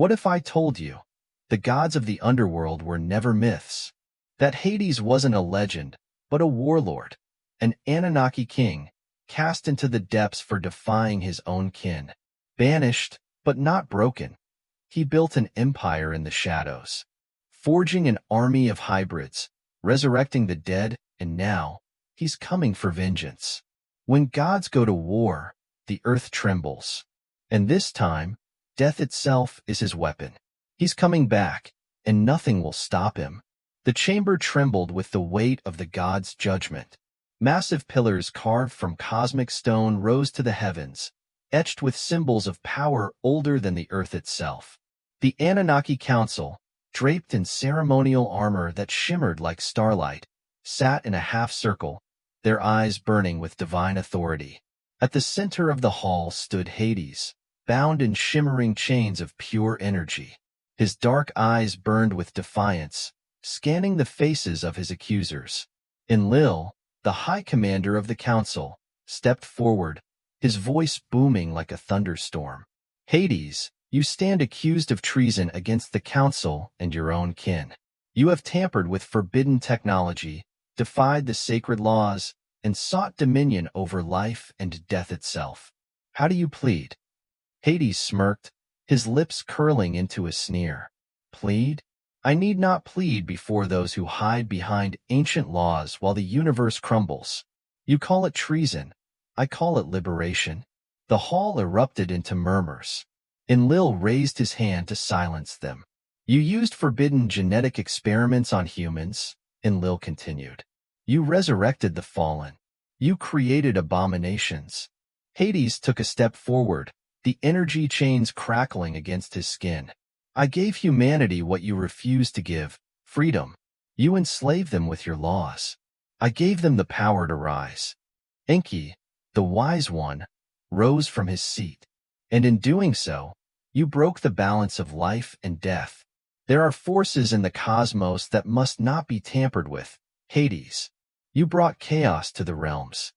What if I told you the gods of the underworld were never myths? That Hades wasn't a legend, but a warlord, an Anunnaki king, cast into the depths for defying his own kin. Banished, but not broken, he built an empire in the shadows, forging an army of hybrids, resurrecting the dead, and now he's coming for vengeance. When gods go to war, the earth trembles. And this time, death itself is his weapon. He's coming back, and nothing will stop him. The chamber trembled with the weight of the god's judgment. Massive pillars carved from cosmic stone rose to the heavens, etched with symbols of power older than the earth itself. The Anunnaki Council, draped in ceremonial armor that shimmered like starlight, sat in a half-circle, their eyes burning with divine authority. At the center of the hall stood Hades, bound in shimmering chains of pure energy. His dark eyes burned with defiance, scanning the faces of his accusers. Enlil, the high commander of the council, stepped forward, his voice booming like a thunderstorm. Hades, you stand accused of treason against the council and your own kin. You have tampered with forbidden technology, defied the sacred laws, and sought dominion over life and death itself. How do you plead? Hades smirked, his lips curling into a sneer. Plead? I need not plead before those who hide behind ancient laws while the universe crumbles. You call it treason. I call it liberation. The hall erupted into murmurs. Enlil raised his hand to silence them. You used forbidden genetic experiments on humans, Enlil continued. You resurrected the fallen. You created abominations. Hades took a step forward, the energy chains crackling against his skin. I gave humanity what you refused to give, freedom. You enslaved them with your laws. I gave them the power to rise. Enki, the wise one, rose from his seat. And in doing so, you broke the balance of life and death. There are forces in the cosmos that must not be tampered with, Hades. You brought chaos to the realms.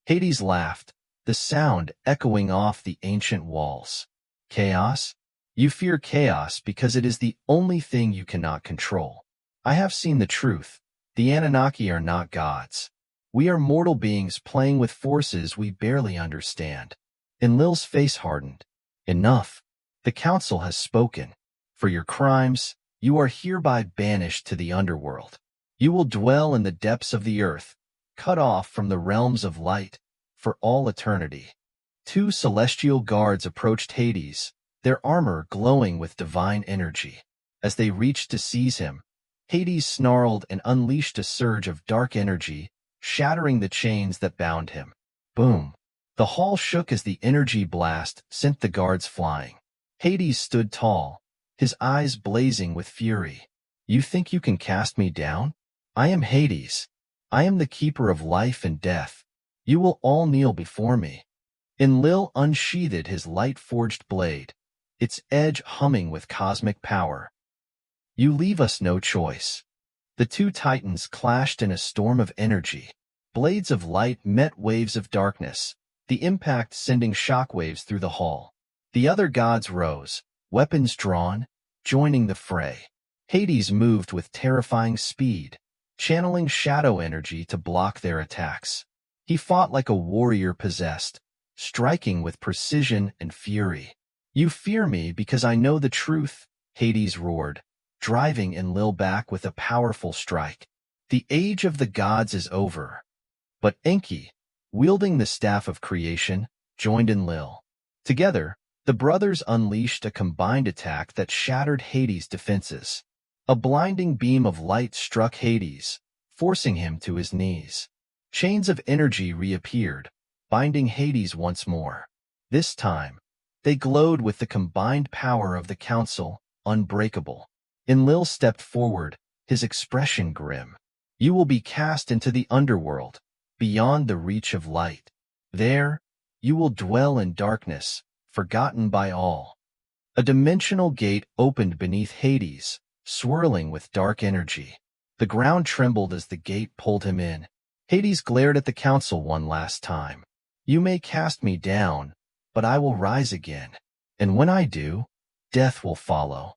Hades laughed, the sound echoing off the ancient walls. Chaos? You fear chaos because it is the only thing you cannot control. I have seen the truth. The Anunnaki are not gods. We are mortal beings playing with forces we barely understand. Enlil's face hardened. Enough. The council has spoken. For your crimes, you are hereby banished to the underworld. You will dwell in the depths of the earth, cut off from the realms of light, for all eternity. Two celestial guards approached Hades, their armor glowing with divine energy. As they reached to seize him, Hades snarled and unleashed a surge of dark energy, shattering the chains that bound him. Boom! The hall shook as the energy blast sent the guards flying. Hades stood tall, his eyes blazing with fury. You think you can cast me down? I am Hades. I am the keeper of life and death. You will all kneel before me. Enlil unsheathed his light-forged blade, its edge humming with cosmic power. You leave us no choice. The two titans clashed in a storm of energy. Blades of light met waves of darkness, the impact sending shockwaves through the hall. The other gods rose, weapons drawn, joining the fray. Hades moved with terrifying speed, channeling shadow energy to block their attacks. He fought like a warrior possessed, striking with precision and fury. You fear me because I know the truth, Hades roared, driving Enlil back with a powerful strike. The age of the gods is over. But Enki, wielding the staff of creation, joined Enlil. Together, the brothers unleashed a combined attack that shattered Hades' defenses. A blinding beam of light struck Hades, forcing him to his knees. Chains of energy reappeared, binding Hades once more. This time, they glowed with the combined power of the council, unbreakable. Enlil stepped forward, his expression grim. You will be cast into the underworld, beyond the reach of light. There, you will dwell in darkness, forgotten by all. A dimensional gate opened beneath Hades, swirling with dark energy. The ground trembled as the gate pulled him in. Hades glared at the council one last time. You may cast me down, but I will rise again. And when I do, death will follow."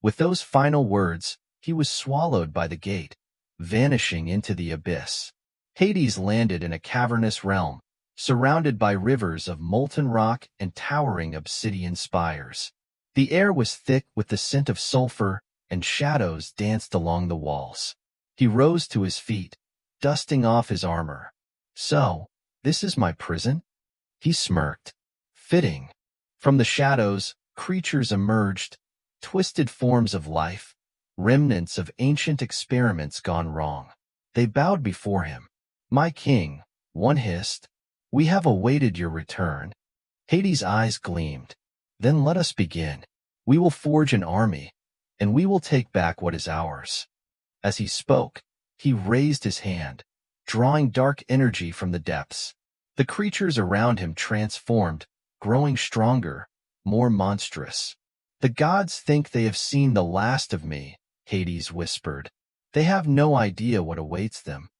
With those final words, he was swallowed by the gate, vanishing into the abyss. Hades landed in a cavernous realm, surrounded by rivers of molten rock and towering obsidian spires. The air was thick with the scent of sulfur, and shadows danced along the walls. He rose to his feet, dusting off his armor. "So, this is my prison?" He smirked. "Fitting." From the shadows, creatures emerged, twisted forms of life, remnants of ancient experiments gone wrong. They bowed before him. "My king," one hissed, "we have awaited your return." Hades' eyes gleamed. "Then let us begin. We will forge an army, and we will take back what is ours." As he spoke, he raised his hand, drawing dark energy from the depths. The creatures around him transformed, growing stronger, more monstrous. "The gods think they have seen the last of me," Hades whispered. "They have no idea what awaits them."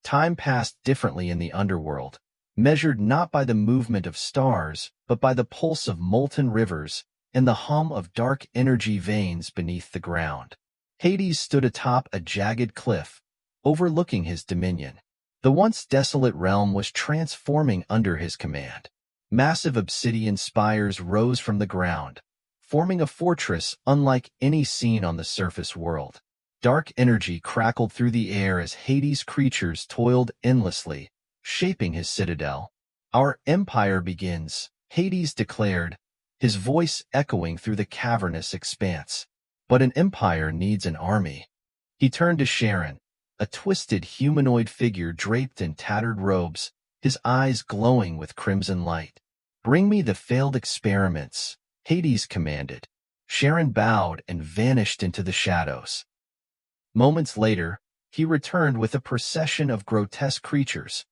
Time passed differently in the underworld, measured not by the movement of stars, but by the pulse of molten rivers and the hum of dark energy veins beneath the ground. Hades stood atop a jagged cliff, overlooking his dominion. The once desolate realm was transforming under his command. Massive obsidian spires rose from the ground, forming a fortress unlike any seen on the surface world. Dark energy crackled through the air as Hades' creatures toiled endlessly, shaping his citadel. "Our empire begins," Hades declared, his voice echoing through the cavernous expanse. "But an empire needs an army." He turned to Charon, a twisted humanoid figure draped in tattered robes, his eyes glowing with crimson light. "Bring me the failed experiments," Hades commanded. Charon bowed and vanished into the shadows. Moments later, he returned with a procession of grotesque creatures,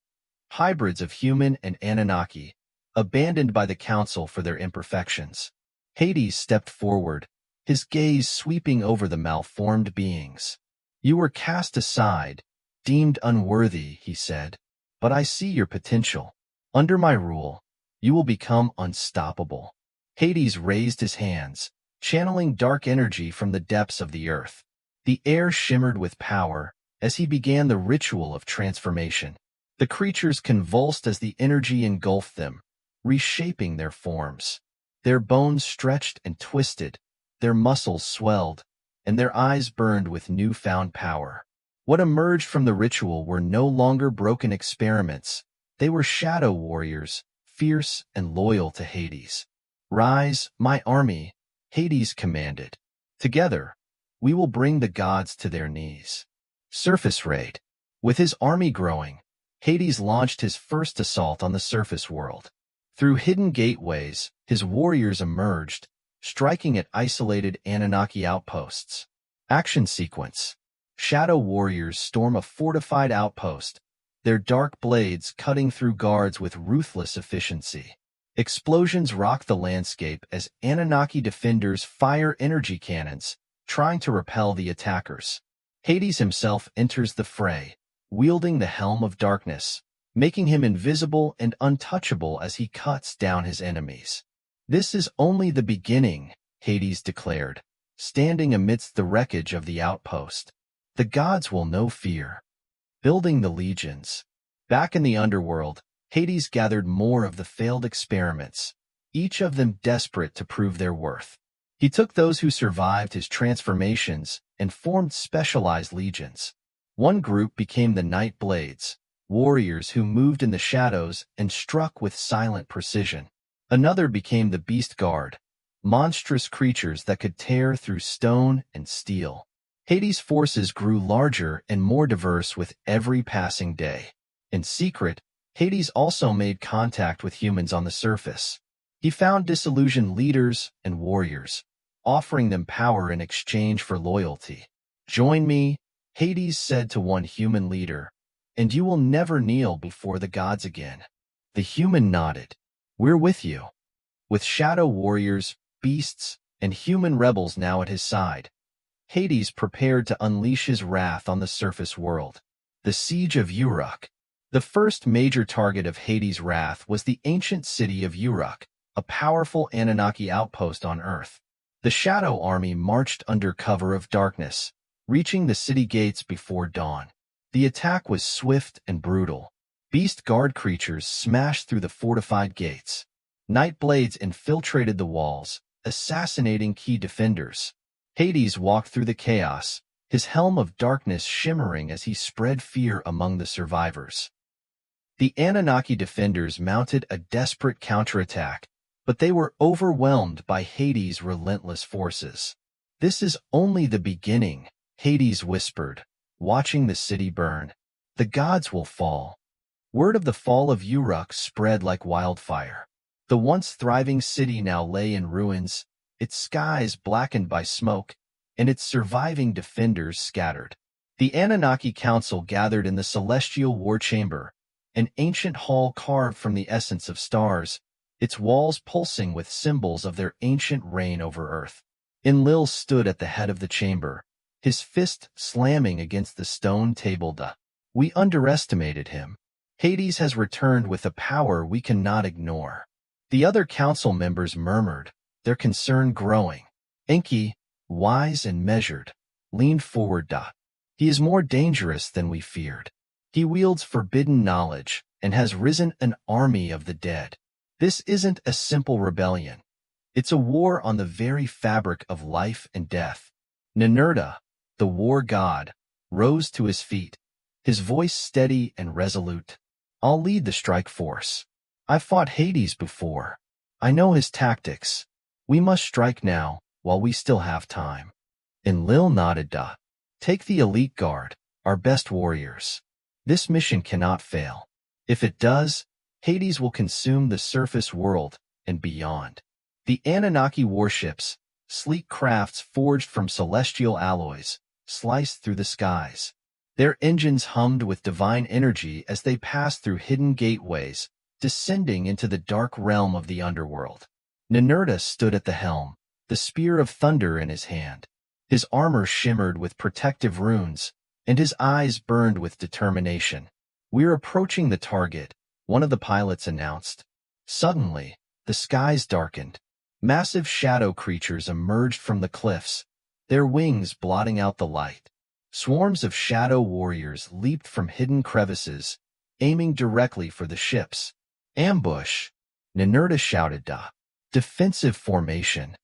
hybrids of human and Anunnaki, abandoned by the Council for their imperfections. Hades stepped forward, his gaze sweeping over the malformed beings. "You were cast aside, deemed unworthy," he said, "but I see your potential. Under my rule, you will become unstoppable." Hades raised his hands, channeling dark energy from the depths of the earth. The air shimmered with power as he began the ritual of transformation. The creatures convulsed as the energy engulfed them, reshaping their forms. Their bones stretched and twisted, their muscles swelled, and their eyes burned with newfound power. What emerged from the ritual were no longer broken experiments. They were shadow warriors, fierce and loyal to Hades. "Rise, my army," Hades commanded. "Together, we will bring the gods to their knees." Surface raid. With his army growing, Hades launched his first assault on the surface world. Through hidden gateways, his warriors emerged, striking at isolated Anunnaki outposts. Action sequence. Shadow warriors storm a fortified outpost, their dark blades cutting through guards with ruthless efficiency. Explosions rock the landscape as Anunnaki defenders fire energy cannons, trying to repel the attackers. Hades himself enters the fray, wielding the Helm of Darkness, making him invisible and untouchable as he cuts down his enemies. "This is only the beginning," Hades declared, standing amidst the wreckage of the outpost. "The gods will know fear." Building the legions. Back in the underworld, Hades gathered more of the failed experiments, each of them desperate to prove their worth. He took those who survived his transformations and formed specialized legions. One group became the Night Blades, warriors who moved in the shadows and struck with silent precision. Another became the Beast Guard, monstrous creatures that could tear through stone and steel. Hades' forces grew larger and more diverse with every passing day. In secret, Hades also made contact with humans on the surface. He found disillusioned leaders and warriors, offering them power in exchange for loyalty. "Join me," Hades said to one human leader, "and you will never kneel before the gods again." The human nodded. "We're with you." With shadow warriors, beasts, and human rebels now at his side, Hades prepared to unleash his wrath on the surface world. The Siege of Uruk. The first major target of Hades' wrath was the ancient city of Uruk, a powerful Anunnaki outpost on Earth. The Shadow Army marched under cover of darkness, reaching the city gates before dawn. The attack was swift and brutal. Beast Guard creatures smashed through the fortified gates. Night Blades infiltrated the walls, assassinating key defenders. Hades walked through the chaos, his helm of darkness shimmering as he spread fear among the survivors. The Anunnaki defenders mounted a desperate counterattack, but they were overwhelmed by Hades' relentless forces. "This is only the beginning," Hades whispered, watching the city burn. "The gods will fall." Word of the fall of Uruk spread like wildfire. The once thriving city now lay in ruins, its skies blackened by smoke, and its surviving defenders scattered. The Anunnaki Council gathered in the celestial war chamber, an ancient hall carved from the essence of stars, its walls pulsing with symbols of their ancient reign over Earth. Enlil stood at the head of the chamber, his fist slamming against the stone table. "We underestimated him. Hades has returned with a power we cannot ignore." The other council members murmured, their concern growing. Enki, wise and measured, leaned forward. "He is more dangerous than we feared. He wields forbidden knowledge and has risen an army of the dead. This isn't a simple rebellion. It's a war on the very fabric of life and death." Ninurta, the war god, rose to his feet, his voice steady and resolute. "I'll lead the strike force. I've fought Hades before. I know his tactics. We must strike now, while we still have time." Enlil nodded. "Take the elite guard, our best warriors. This mission cannot fail. If it does, Hades will consume the surface world and beyond." The Anunnaki warships, sleek crafts forged from celestial alloys, sliced through the skies. Their engines hummed with divine energy as they passed through hidden gateways, descending into the dark realm of the underworld. Ninurta stood at the helm, the spear of thunder in his hand. His armor shimmered with protective runes, and his eyes burned with determination. "We're approaching the target," one of the pilots announced. Suddenly, the skies darkened. Massive shadow creatures emerged from the cliffs, their wings blotting out the light. Swarms of shadow warriors leaped from hidden crevices, aiming directly for the ships. "Ambush!" Ninurta shouted. Defensive formation.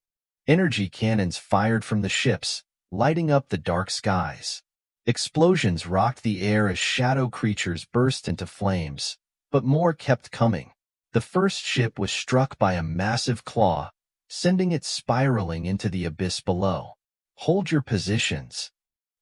Energy cannons fired from the ships, lighting up the dark skies. Explosions rocked the air as shadow creatures burst into flames, but more kept coming. The first ship was struck by a massive claw, sending it spiraling into the abyss below. "Hold your positions,"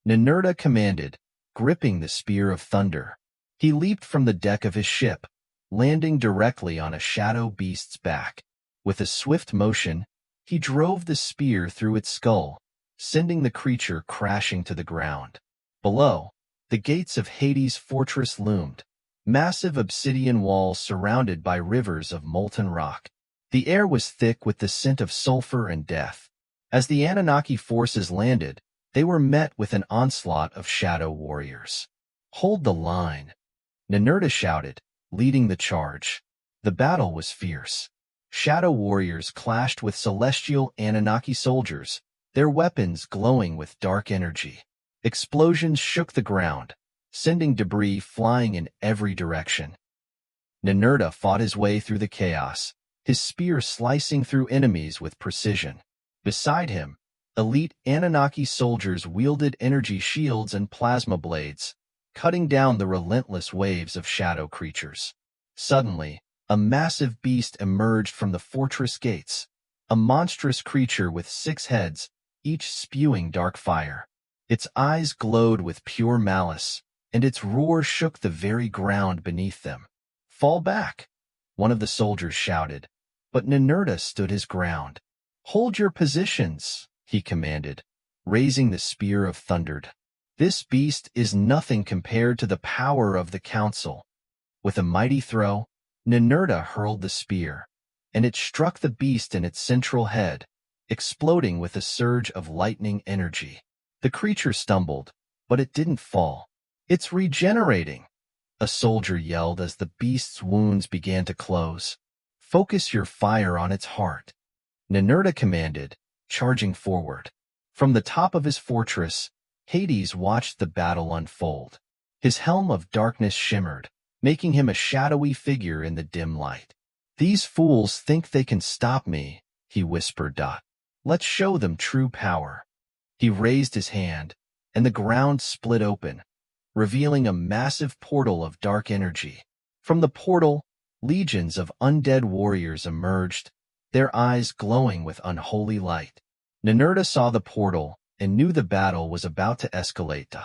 Ninurta commanded, gripping the spear of thunder. He leaped from the deck of his ship, landing directly on a shadow beast's back. With a swift motion, he drove the spear through its skull, sending the creature crashing to the ground. Below, the gates of Hades' fortress loomed, massive obsidian walls surrounded by rivers of molten rock. The air was thick with the scent of sulfur and death. As the Anunnaki forces landed, they were met with an onslaught of shadow warriors. "Hold the line," Ninurta shouted, leading the charge. The battle was fierce. Shadow warriors clashed with celestial Anunnaki soldiers, their weapons glowing with dark energy. Explosions shook the ground, sending debris flying in every direction. Ninurta fought his way through the chaos, his spear slicing through enemies with precision. Beside him, elite Anunnaki soldiers wielded energy shields and plasma blades, cutting down the relentless waves of shadow creatures. Suddenly, a massive beast emerged from the fortress gates, a monstrous creature with 6 heads, each spewing dark fire. Its eyes glowed with pure malice, and its roar shook the very ground beneath them. "Fall back," one of the soldiers shouted, but Ninurta stood his ground. "Hold your positions," he commanded, raising the spear of thunder. "This beast is nothing compared to the power of the council." With a mighty throw, Ninurta hurled the spear, and it struck the beast in its central head, exploding with a surge of lightning energy. The creature stumbled, but it didn't fall. "It's regenerating," a soldier yelled as the beast's wounds began to close. "Focus your fire on its heart," Ninurta commanded, charging forward. From the top of his fortress, Hades watched the battle unfold. His helm of darkness shimmered, making him a shadowy figure in the dim light. "These fools think they can stop me," he whispered. "Let's show them true power." He raised his hand, and the ground split open, revealing a massive portal of dark energy. From the portal, legions of undead warriors emerged, their eyes glowing with unholy light. Ninurta saw the portal and knew the battle was about to escalate.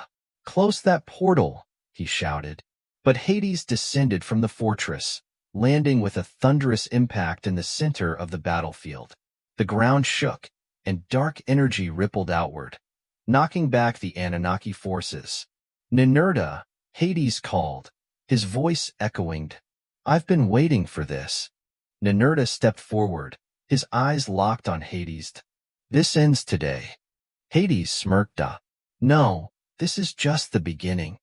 "Close that portal," he shouted. But Hades descended from the fortress, landing with a thunderous impact in the center of the battlefield. The ground shook, and dark energy rippled outward, knocking back the Anunnaki forces. "Ninurta," Hades called, his voice echoing. "I've been waiting for this." Ninurta stepped forward, his eyes locked on Hades. "This ends today." Hades smirked. "No, this is just the beginning."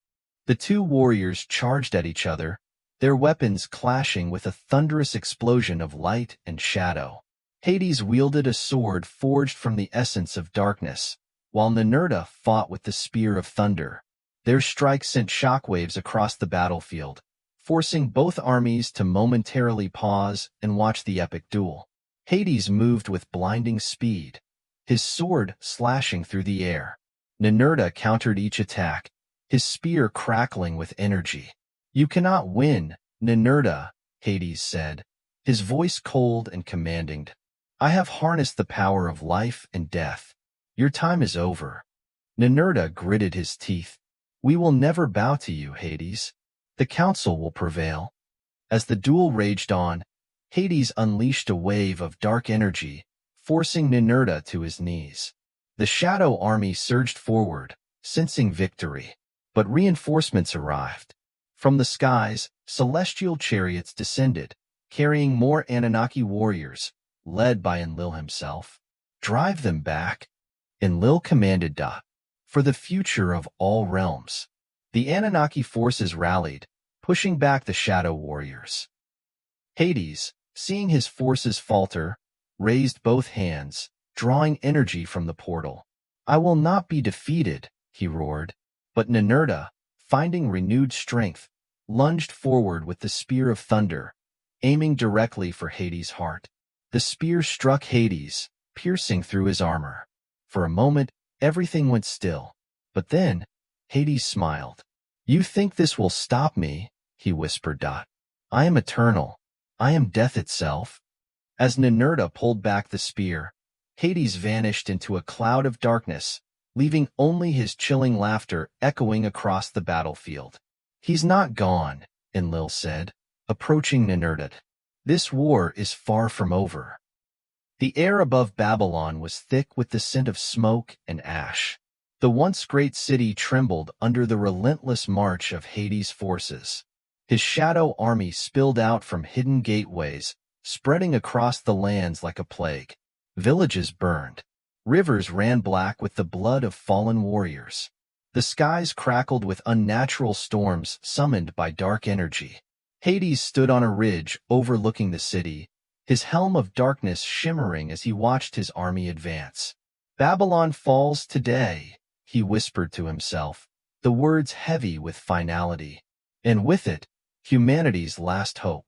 The two warriors charged at each other, their weapons clashing with a thunderous explosion of light and shadow. Hades wielded a sword forged from the essence of darkness, while Ninurta fought with the spear of thunder. Their strikes sent shockwaves across the battlefield, forcing both armies to momentarily pause and watch the epic duel. Hades moved with blinding speed, his sword slashing through the air. Ninurta countered each attack, his spear crackling with energy. "You cannot win, Ninurta," Hades said, his voice cold and commanding. "I have harnessed the power of life and death. Your time is over." Ninurta gritted his teeth. "We will never bow to you, Hades. The council will prevail." As the duel raged on, Hades unleashed a wave of dark energy, forcing Ninurta to his knees. The Shadow Army surged forward, sensing victory. But reinforcements arrived. From the skies, celestial chariots descended, carrying more Anunnaki warriors, led by Enlil himself. "Drive them back," Enlil commanded. "For the future of all realms." The Anunnaki forces rallied, pushing back the Shadow Warriors. Hades, seeing his forces falter, raised both hands, drawing energy from the portal. "I will not be defeated," he roared. But Ninurta, finding renewed strength, lunged forward with the spear of thunder, aiming directly for Hades' heart. The spear struck Hades, piercing through his armor. For a moment, everything went still. But then, Hades smiled. "You think this will stop me?" he whispered. "I am eternal. I am death itself." As Ninurta pulled back the spear, Hades vanished into a cloud of darkness, leaving only his chilling laughter echoing across the battlefield. "He's not gone," Enlil said, approaching Ninurta. "This war is far from over." The air above Babylon was thick with the scent of smoke and ash. The once great city trembled under the relentless march of Hades' forces. His shadow army spilled out from hidden gateways, spreading across the lands like a plague. Villages burned. Rivers ran black with the blood of fallen warriors. The skies crackled with unnatural storms summoned by dark energy. Hades stood on a ridge overlooking the city, his helm of darkness shimmering as he watched his army advance. "Babylon falls today," he whispered to himself, the words heavy with finality. And with it, humanity's last hope.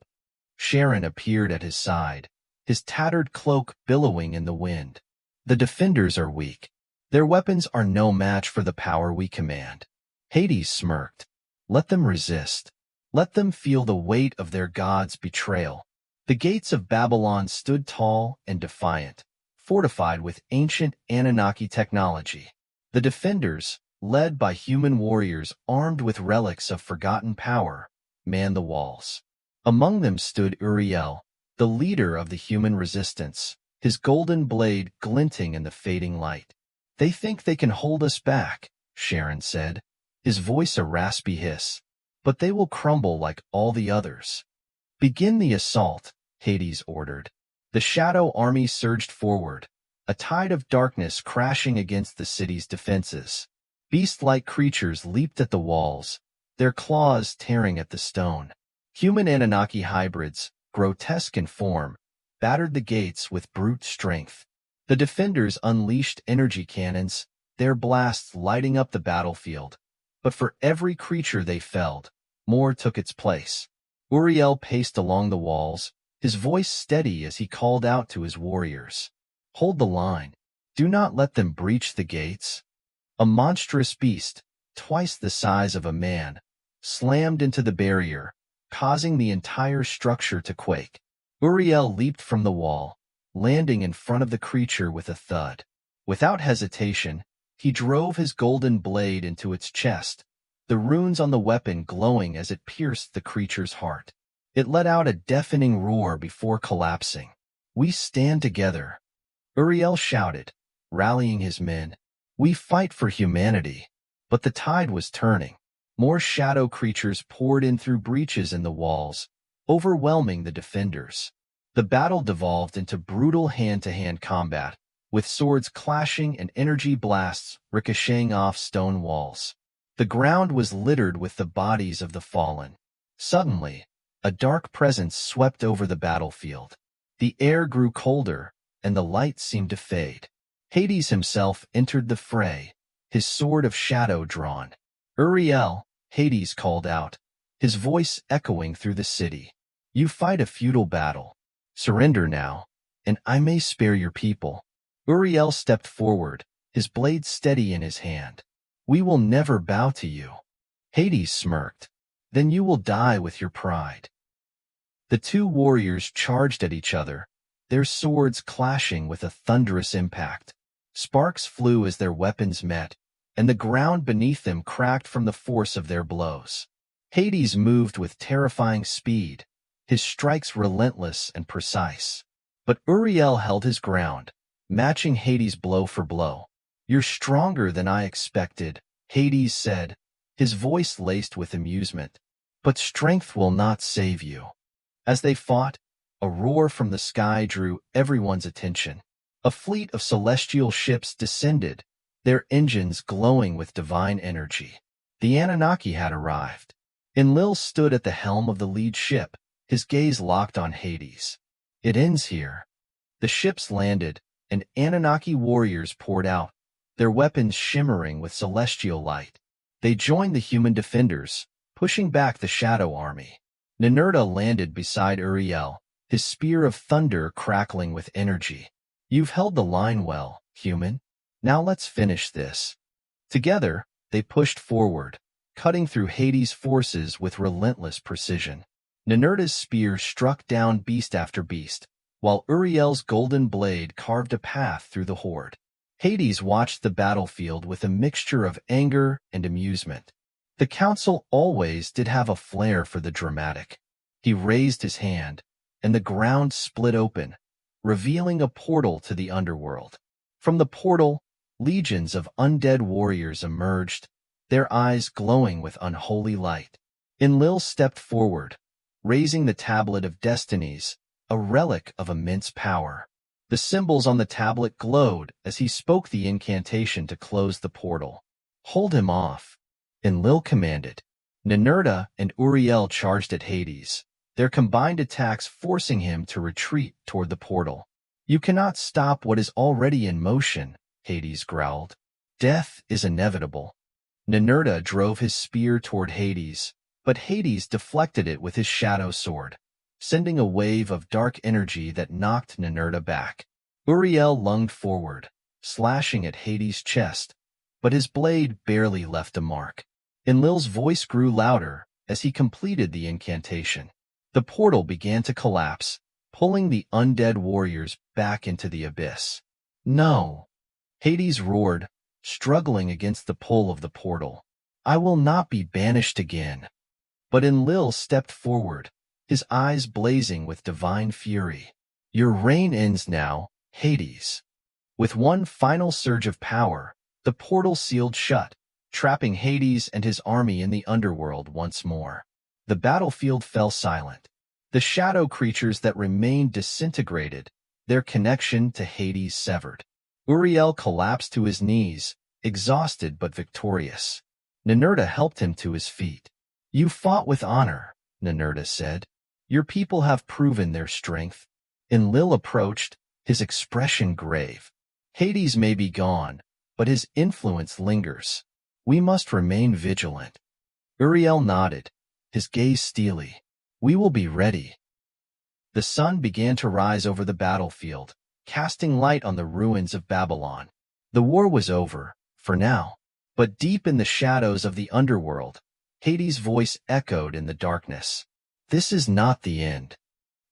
Charon appeared at his side, his tattered cloak billowing in the wind. "The defenders are weak. Their weapons are no match for the power we command." Hades smirked. "Let them resist. Let them feel the weight of their god's betrayal." The gates of Babylon stood tall and defiant, fortified with ancient Anunnaki technology. The defenders, led by human warriors armed with relics of forgotten power, manned the walls. Among them stood Uriel, the leader of the human resistance, his golden blade glinting in the fading light. "They think they can hold us back," Charon said, his voice a raspy hiss. "But they will crumble like all the others." "Begin the assault," Hades ordered. The Shadow Army surged forward, a tide of darkness crashing against the city's defenses. Beast-like creatures leaped at the walls, their claws tearing at the stone. Human Anunnaki hybrids, grotesque in form, battered the gates with brute strength. The defenders unleashed energy cannons, their blasts lighting up the battlefield. But for every creature they felled, more took its place. Uriel paced along the walls, his voice steady as he called out to his warriors. Hold the line. Do not let them breach the gates. A monstrous beast, twice the size of a man, slammed into the barrier, causing the entire structure to quake. Uriel leaped from the wall, landing in front of the creature with a thud. Without hesitation, he drove his golden blade into its chest, the runes on the weapon glowing as it pierced the creature's heart. It let out a deafening roar before collapsing. We stand together, Uriel shouted, rallying his men. We fight for humanity. But the tide was turning. More shadow creatures poured in through breaches in the walls, overwhelming the defenders. The battle devolved into brutal hand-to-hand combat, with swords clashing and energy blasts ricocheting off stone walls. The ground was littered with the bodies of the fallen. Suddenly, a dark presence swept over the battlefield. The air grew colder, and the light seemed to fade. Hades himself entered the fray, his sword of shadow drawn. Uriel, Hades called out, his voice echoing through the city. You fight a futile battle. Surrender now, and I may spare your people. Uriel stepped forward, his blade steady in his hand. We will never bow to you. Hades smirked. Then you will die with your pride. The two warriors charged at each other, their swords clashing with a thunderous impact. Sparks flew as their weapons met, and the ground beneath them cracked from the force of their blows. Hades moved with terrifying speed, his strikes relentless and precise. But Uriel held his ground, matching Hades blow for blow. You're stronger than I expected, Hades said, his voice laced with amusement. But strength will not save you. As they fought, a roar from the sky drew everyone's attention. A fleet of celestial ships descended, their engines glowing with divine energy. The Anunnaki had arrived. Enlil stood at the helm of the lead ship, his gaze locked on Hades. It ends here. The ships landed, and Anunnaki warriors poured out, their weapons shimmering with celestial light. They joined the human defenders, pushing back the shadow army. Ninurta landed beside Uriel, his spear of thunder crackling with energy. You've held the line well, human. Now let's finish this. Together, they pushed forward, cutting through Hades' forces with relentless precision. Ninurta's spear struck down beast after beast, while Uriel's golden blade carved a path through the horde. Hades watched the battlefield with a mixture of anger and amusement. The council always did have a flair for the dramatic. He raised his hand, and the ground split open, revealing a portal to the underworld. From the portal, legions of undead warriors emerged, their eyes glowing with unholy light. Enlil stepped forward, raising the Tablet of Destinies, a relic of immense power. The symbols on the tablet glowed as he spoke the incantation to close the portal. Hold him off, Enlil commanded. Ninurta and Uriel charged at Hades, their combined attacks forcing him to retreat toward the portal. You cannot stop what is already in motion, Hades growled. Death is inevitable. Ninurta drove his spear toward Hades, but Hades deflected it with his shadow sword, sending a wave of dark energy that knocked Ninurta back. Uriel lunged forward, slashing at Hades' chest, but his blade barely left a mark. Enlil's voice grew louder as he completed the incantation. The portal began to collapse, pulling the undead warriors back into the abyss. No! Hades roared, struggling against the pull of the portal. I will not be banished again. But Enlil stepped forward, his eyes blazing with divine fury. Your reign ends now, Hades. With one final surge of power, the portal sealed shut, trapping Hades and his army in the underworld once more. The battlefield fell silent. The shadow creatures that remained disintegrated, their connection to Hades severed. Uriel collapsed to his knees, exhausted but victorious. Ninurta helped him to his feet. You fought with honor, Ninurta said. Your people have proven their strength. Enlil approached, his expression grave. Hades may be gone, but his influence lingers. We must remain vigilant. Uriel nodded, his gaze steely. We will be ready. The sun began to rise over the battlefield, casting light on the ruins of Babylon. The war was over, for now. But deep in the shadows of the underworld, Hades' voice echoed in the darkness. This is not the end.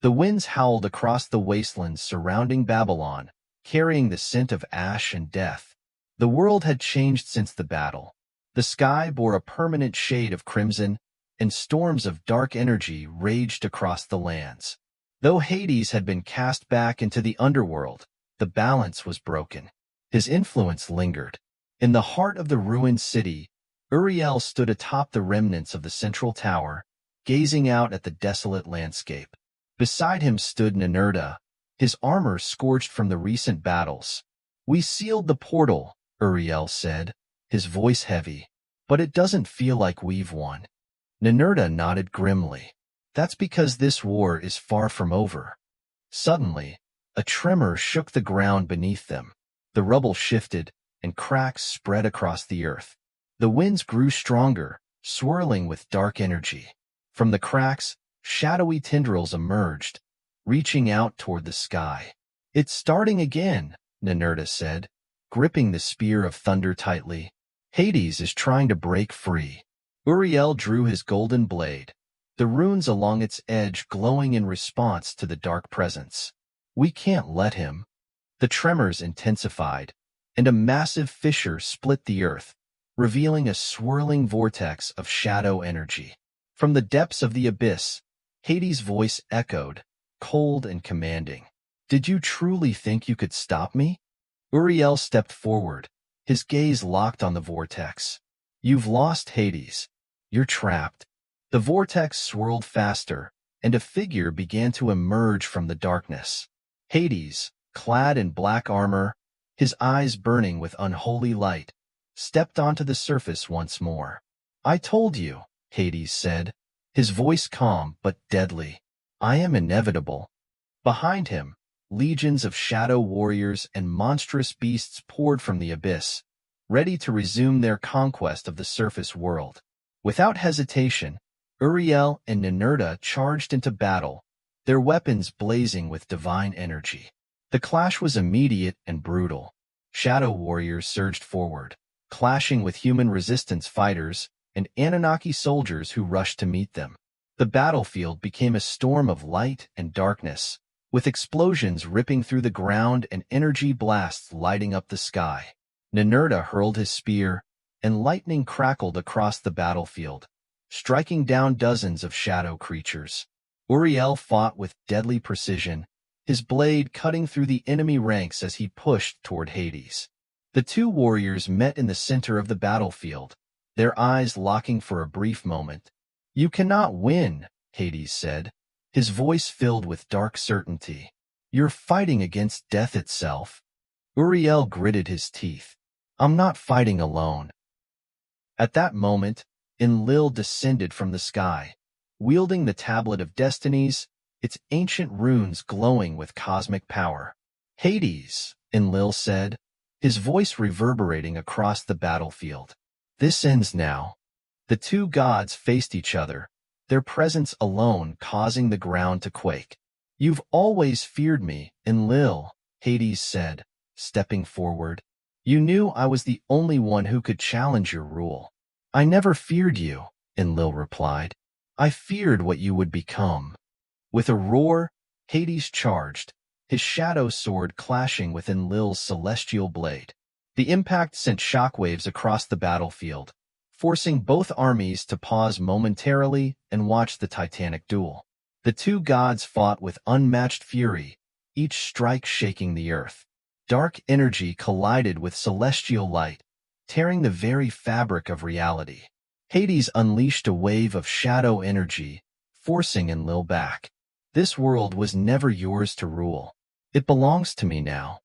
The winds howled across the wastelands surrounding Babylon, carrying the scent of ash and death. The world had changed since the battle. The sky bore a permanent shade of crimson, and storms of dark energy raged across the lands. Though Hades had been cast back into the underworld, the balance was broken. His influence lingered. In the heart of the ruined city, Uriel stood atop the remnants of the central tower, gazing out at the desolate landscape. Beside him stood Ninurta, his armor scorched from the recent battles. We sealed the portal, Uriel said, his voice heavy. But it doesn't feel like we've won. Ninurta nodded grimly. That's because this war is far from over. Suddenly, a tremor shook the ground beneath them. The rubble shifted, and cracks spread across the earth. The winds grew stronger, swirling with dark energy. From the cracks, shadowy tendrils emerged, reaching out toward the sky. It's starting again, Ninurta said, gripping the spear of thunder tightly. Hades is trying to break free. Uriel drew his golden blade, the runes along its edge glowing in response to the dark presence. We can't let him. The tremors intensified, and a massive fissure split the earth, revealing a swirling vortex of shadow energy. From the depths of the abyss, Hades' voice echoed, cold and commanding. Did you truly think you could stop me? Uriel stepped forward, his gaze locked on the vortex. You've lost, Hades. You're trapped. The vortex swirled faster, and a figure began to emerge from the darkness. Hades, clad in black armor, his eyes burning with unholy light, stepped onto the surface once more. I told you, Hades said, his voice calm but deadly. I am inevitable. Behind him, legions of shadow warriors and monstrous beasts poured from the abyss, ready to resume their conquest of the surface world. Without hesitation, Uriel and Ninurta charged into battle, their weapons blazing with divine energy. The clash was immediate and brutal. Shadow warriors surged forward, clashing with human resistance fighters and Anunnaki soldiers who rushed to meet them. The battlefield became a storm of light and darkness, with explosions ripping through the ground and energy blasts lighting up the sky. Ninurta hurled his spear, and lightning crackled across the battlefield, striking down dozens of shadow creatures. Uriel fought with deadly precision, his blade cutting through the enemy ranks as he pushed toward Hades. The two warriors met in the center of the battlefield, their eyes locking for a brief moment. You cannot win, Hades said, his voice filled with dark certainty. You're fighting against death itself. Uriel gritted his teeth. I'm not fighting alone. At that moment, Enlil descended from the sky, wielding the Tablet of Destinies, its ancient runes glowing with cosmic power. Hades, Enlil said, his voice reverberating across the battlefield. This ends now. The two gods faced each other, their presence alone causing the ground to quake. You've always feared me, Enlil, Hades said, stepping forward. You knew I was the only one who could challenge your rule. I never feared you, Enlil replied. I feared what you would become. With a roar, Hades charged, his shadow sword clashing with Enlil's celestial blade. The impact sent shockwaves across the battlefield, forcing both armies to pause momentarily and watch the titanic duel. The two gods fought with unmatched fury, each strike shaking the earth. Dark energy collided with celestial light, tearing the very fabric of reality. Hades unleashed a wave of shadow energy, forcing Enlil back. This world was never yours to rule. It belongs to me now.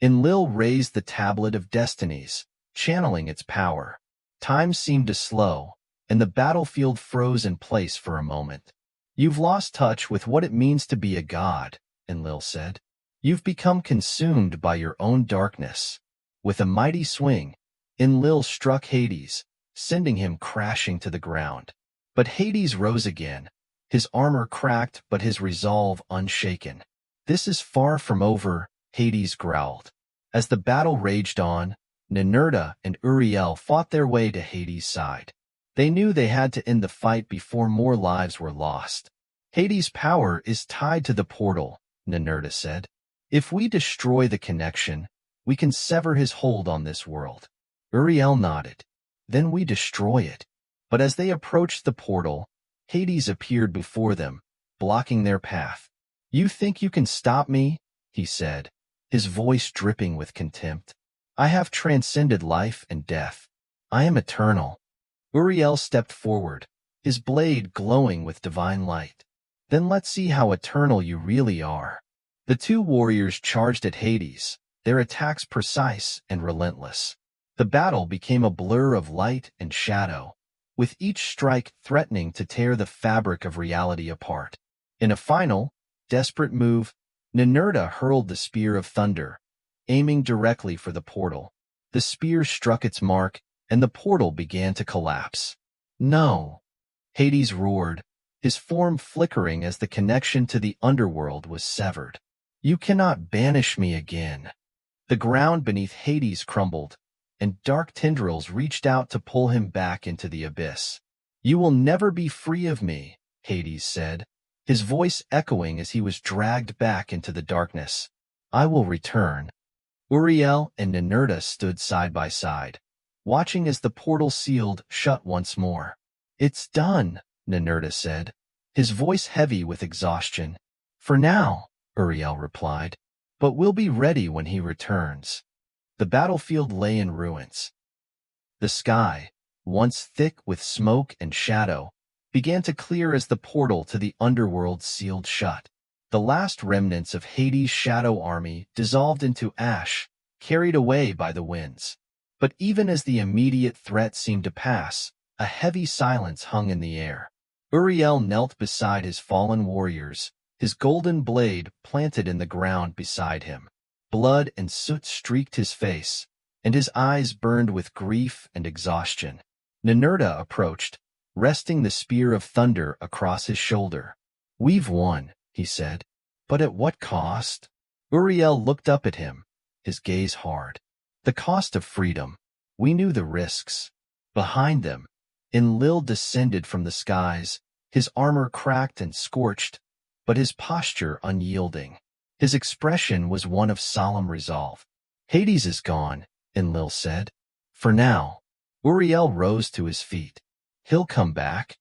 Enlil raised the Tablet of Destinies, channeling its power. Time seemed to slow, and the battlefield froze in place for a moment. You've lost touch with what it means to be a god, Enlil said. You've become consumed by your own darkness. With a mighty swing, Enlil struck Hades, sending him crashing to the ground. But Hades rose again, his armor cracked but his resolve unshaken. This is far from over, Hades growled. As the battle raged on, Ninurta and Uriel fought their way to Hades' side. They knew they had to end the fight before more lives were lost. Hades' power is tied to the portal, Ninurta said. If we destroy the connection, we can sever his hold on this world. Uriel nodded. Then we destroy it. But as they approached the portal, Hades appeared before them, blocking their path. You think you can stop me? He said, his voice dripping with contempt. I have transcended life and death. I am eternal. Uriel stepped forward, his blade glowing with divine light. Then let's see how eternal you really are. The two warriors charged at Hades, their attacks precise and relentless. The battle became a blur of light and shadow, with each strike threatening to tear the fabric of reality apart. In a final, desperate move, Ninurta hurled the Spear of Thunder, aiming directly for the portal. The spear struck its mark, and the portal began to collapse. No! Hades roared, his form flickering as the connection to the underworld was severed. You cannot banish me again. The ground beneath Hades crumbled, and dark tendrils reached out to pull him back into the abyss. You will never be free of me, Hades said, his voice echoing as he was dragged back into the darkness. I will return. Uriel and Ninurta stood side by side, watching as the portal sealed shut once more. It's done, Ninurta said, his voice heavy with exhaustion. For now, Uriel replied, but we'll be ready when he returns. The battlefield lay in ruins. The sky, once thick with smoke and shadow, began to clear as the portal to the underworld sealed shut. The last remnants of Hades' shadow army dissolved into ash, carried away by the winds. But even as the immediate threat seemed to pass, a heavy silence hung in the air. Uriel knelt beside his fallen warriors, his golden blade planted in the ground beside him. Blood and soot streaked his face, and his eyes burned with grief and exhaustion. Ninurta approached, resting the Spear of Thunder across his shoulder. We've won, he said. But at what cost? Uriel looked up at him, his gaze hard. The cost of freedom. We knew the risks. Behind them, Enlil descended from the skies, his armor cracked and scorched, but his posture unyielding. His expression was one of solemn resolve. Hades is gone, Enlil said. For now. Uriel rose to his feet. He'll come back?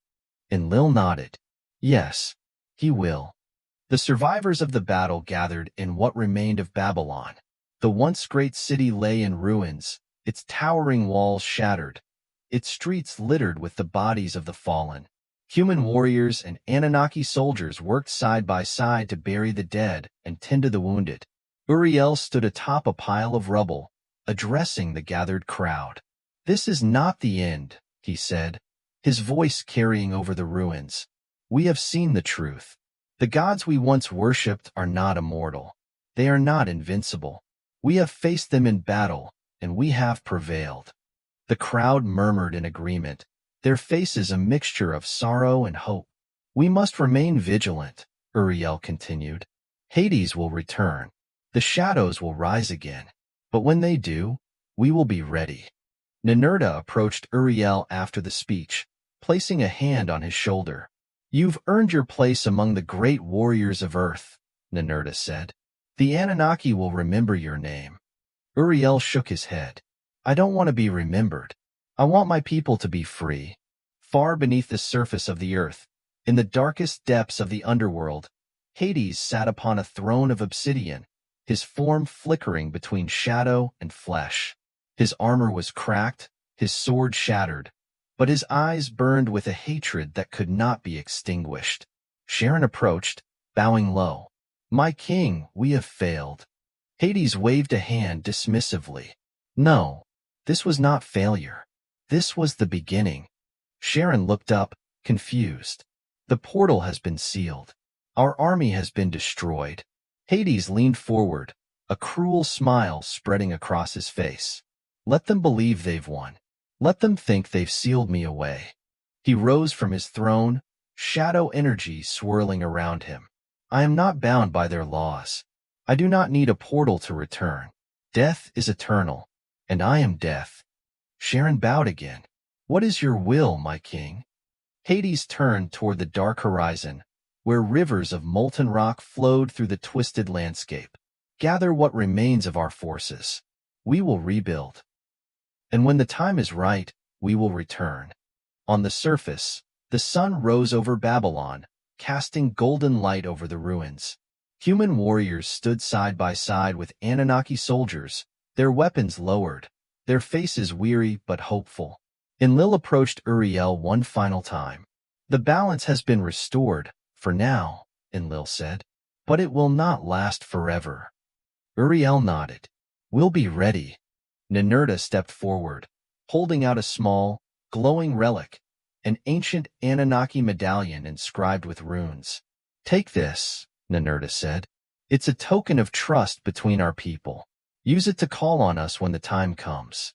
Enlil nodded. Yes, he will. The survivors of the battle gathered in what remained of Babylon. The once great city lay in ruins, its towering walls shattered, its streets littered with the bodies of the fallen. Human warriors and Anunnaki soldiers worked side by side to bury the dead and tend to the wounded. Uriel stood atop a pile of rubble, addressing the gathered crowd. This is not the end, he said, his voice carrying over the ruins. We have seen the truth. The gods we once worshipped are not immortal. They are not invincible. We have faced them in battle, and we have prevailed. The crowd murmured in agreement, their faces a mixture of sorrow and hope. We must remain vigilant, Uriel continued. Hades will return. The shadows will rise again. But when they do, we will be ready. Ninurta approached Uriel after the speech, placing a hand on his shoulder. You've earned your place among the great warriors of Earth, Ninurta said. The Anunnaki will remember your name. Uriel shook his head. I don't want to be remembered. I want my people to be free. Far beneath the surface of the earth, in the darkest depths of the underworld, Hades sat upon a throne of obsidian, his form flickering between shadow and flesh. His armor was cracked, his sword shattered, but his eyes burned with a hatred that could not be extinguished. Sharon approached, bowing low. My king, we have failed. Hades waved a hand dismissively. No, this was not failure. This was the beginning. Sharon looked up, confused. The portal has been sealed. Our army has been destroyed. Hades leaned forward, a cruel smile spreading across his face. Let them believe they've won. Let them think they've sealed me away. He rose from his throne, shadow energy swirling around him. I am not bound by their laws. I do not need a portal to return. Death is eternal, and I am death. Sharon bowed again. What is your will, my king? Hades turned toward the dark horizon, where rivers of molten rock flowed through the twisted landscape. Gather what remains of our forces. We will rebuild. And when the time is right, we will return. On the surface, the sun rose over Babylon, casting golden light over the ruins. Human warriors stood side by side with Anunnaki soldiers, their weapons lowered, their faces weary but hopeful. Enlil approached Uriel one final time. The balance has been restored, for now, Enlil said, but it will not last forever. Uriel nodded. We'll be ready. Ninurta stepped forward, holding out a small, glowing relic, an ancient Anunnaki medallion inscribed with runes. Take this, Ninurta said. It's a token of trust between our people. Use it to call on us when the time comes.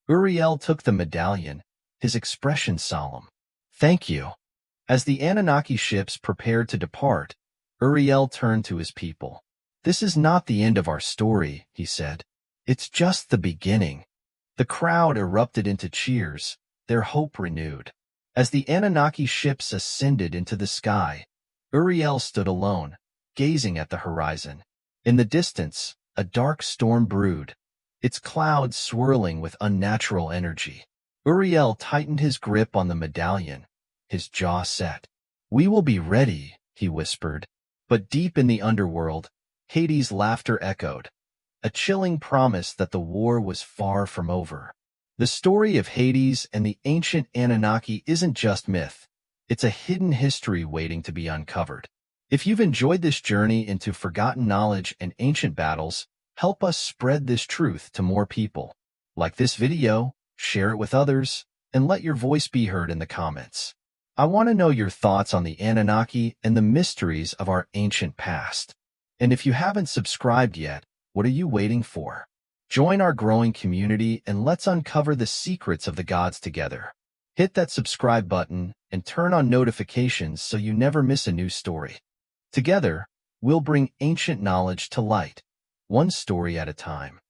Uriel took the medallion, his expression solemn. Thank you. As the Anunnaki ships prepared to depart, Uriel turned to his people. This is not the end of our story, he said. It's just the beginning. The crowd erupted into cheers, their hope renewed. As the Anunnaki ships ascended into the sky, Uriel stood alone, gazing at the horizon. In the distance, a dark storm brewed, its clouds swirling with unnatural energy. Uriel tightened his grip on the medallion, his jaw set. We will be ready, he whispered. But deep in the underworld, Hades' laughter echoed, a chilling promise that the war was far from over. The story of Hades and the ancient Anunnaki isn't just myth. It's a hidden history waiting to be uncovered. If you've enjoyed this journey into forgotten knowledge and ancient battles, help us spread this truth to more people. Like this video, share it with others, and let your voice be heard in the comments. I want to know your thoughts on the Anunnaki and the mysteries of our ancient past. And if you haven't subscribed yet, what are you waiting for? Join our growing community and let's uncover the secrets of the gods together. Hit that subscribe button and turn on notifications so you never miss a new story. Together, we'll bring ancient knowledge to light, one story at a time.